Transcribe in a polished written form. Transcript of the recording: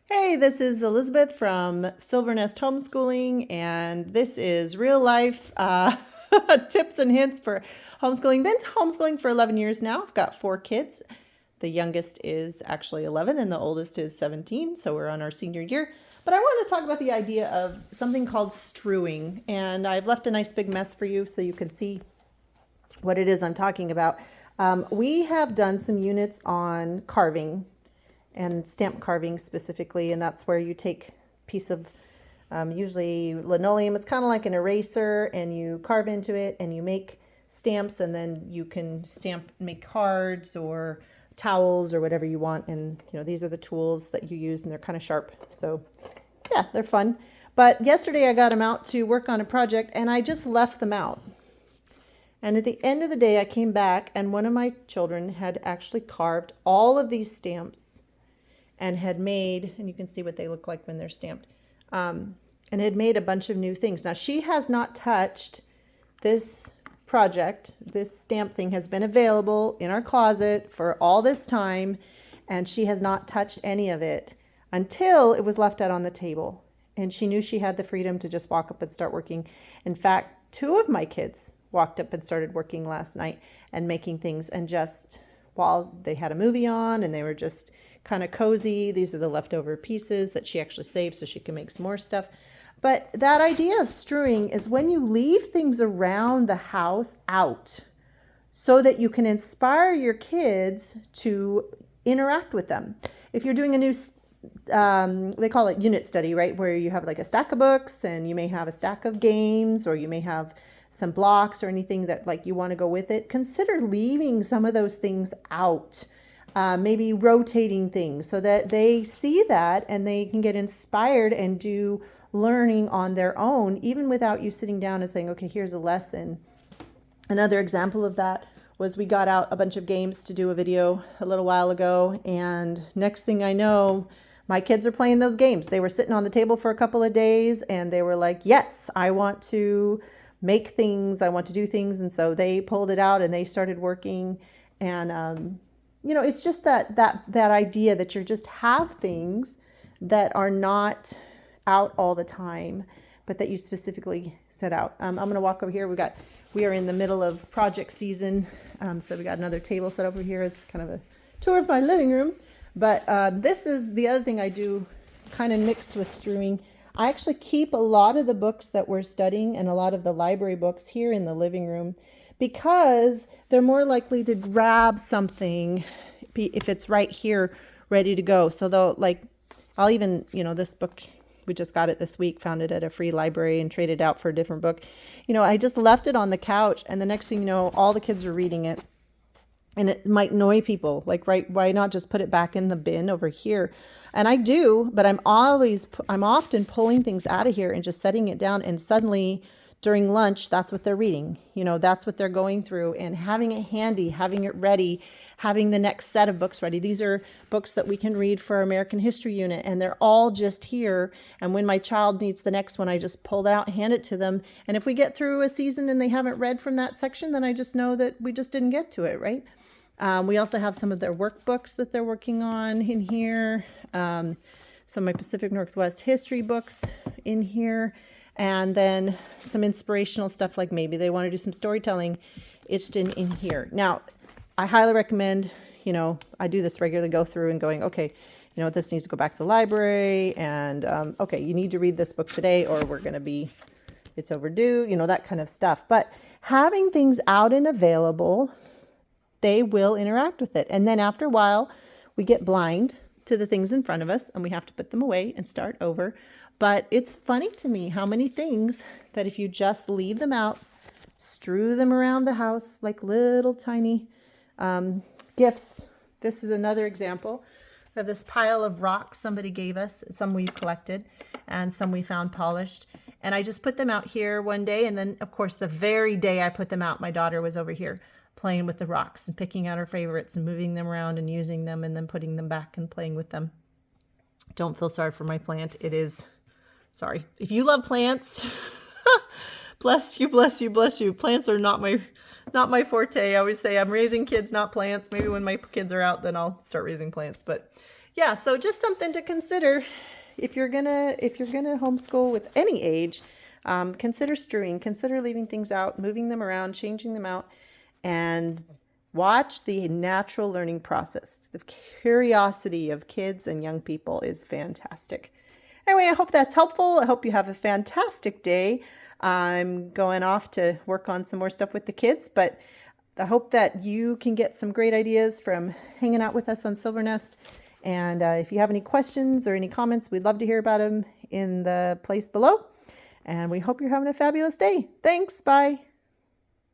Hey, this is Elizabeth from Silvernest Homeschooling, and this is real life tips and hints for homeschooling. Been homeschooling for 11 years now. I've got 4 kids. The youngest is actually 11 and the oldest is 17, so we're on our senior year. But I want to talk about the idea of something called strewing, and I've left a nice big mess for you so you can see what it is I'm talking about. We have done some units on carving and stamp carving specifically, and that's where you take a piece of usually linoleum. It's kind of like an eraser, and you carve into it and you make stamps, and then you can stamp, make cards or towels or whatever you want. And these are the tools that you use, and they're kind of sharp, so yeah, they're fun. But yesterday I got them out to work on a project, and I just left them out. And at the end of the day, I came back, and one of my children had actually carved all of these stamps and had made, and you can see what they look like when they're stamped, and had made a bunch of new things. Now, she has not touched this project. This stamp thing has been available in our closet for all this time, and she has not touched any of it until it was left out on the table. And she knew she had the freedom to just walk up and start working. In fact, 2 of my kids walked up and started working last night and making things, and just while they had a movie on and they were just kind of cozy. These are the leftover pieces that she actually saved so she can make some more stuff. But that idea of strewing is when you leave things around the house out so that you can inspire your kids to interact with them. If you're doing a new they call it unit study, right? Where you have like a stack of books, and you may have a stack of games, or you may have some blocks or anything that like you want to go with it. Consider leaving some of those things out. Maybe rotating things so that they see that and they can get inspired and do learning on their own, even without you sitting down and saying, okay, here's a lesson. Another example of that was we got out a bunch of games to do a video a little while ago, and next thing I know, my kids are playing those games. They were sitting on the table for a couple of days, and they were like, yes, I want to make things, I want to do things. And so they pulled it out and they started working. And it's just that idea that you just have things that are not out all the time, but that you specifically set out. I'm going to walk over here. We are in the middle of project season, so we got another table set over here as kind of a tour of my living room. But this is the other thing I do, kind of mixed with strewing. I actually keep a lot of the books that we're studying and a lot of the library books here in the living room, because they're more likely to grab something if it's right here ready to go. So I'll even, this book, we just got it this week, found it at a free library and traded out for a different book. I just left it on the couch, and the next thing you know, all the kids are reading it. And it might annoy people, like, right, why not just put it back in the bin over here? And I do, but I'm often pulling things out of here and just setting it down, and suddenly during lunch, that's what they're reading. That's what they're going through, and having it handy, having it ready, having the next set of books ready. These are books that we can read for our American History unit, and they're all just here. And when my child needs the next one, I just pull it out, hand it to them. And if we get through a season and they haven't read from that section, then I just know that we just didn't get to it, right? We also have some of their workbooks that they're working on in here. Some of my Pacific Northwest history books in here. And then some inspirational stuff, like maybe they want to do some storytelling. It's in here. Now, I highly recommend, I do this regularly, go through and going, okay, this needs to go back to the library. And, okay, you need to read this book today, or it's overdue, that kind of stuff. But having things out and available, they will interact with it. And then after a while, we get blind to the things in front of us, and we have to put them away and start over. But it's funny to me how many things that if you just leave them out, strew them around the house like little tiny gifts. This is another example of this pile of rocks somebody gave us. Some we collected and some we found polished. And I just put them out here one day. And then, of course, the very day I put them out, my daughter was over here playing with the rocks and picking out her favorites and moving them around and using them and then putting them back and playing with them. Don't feel sorry for my plant. It is, sorry. If you love plants, bless you, bless you, bless you. Plants are not my forte. I always say I'm raising kids, not plants. Maybe when my kids are out, then I'll start raising plants. But Yeah, so just something to consider if you're gonna homeschool with any age. Consider strewing, consider leaving things out, moving them around, changing them out, and watch the natural learning process. The curiosity of kids and young people is fantastic. Anyway, I hope that's helpful. I hope you have a fantastic day. I'm going off to work on some more stuff with the kids, but I hope that you can get some great ideas from hanging out with us on Silvernest. And if you have any questions or any comments, we'd love to hear about them in the place below. And we hope you're having a fabulous day. Thanks. Bye.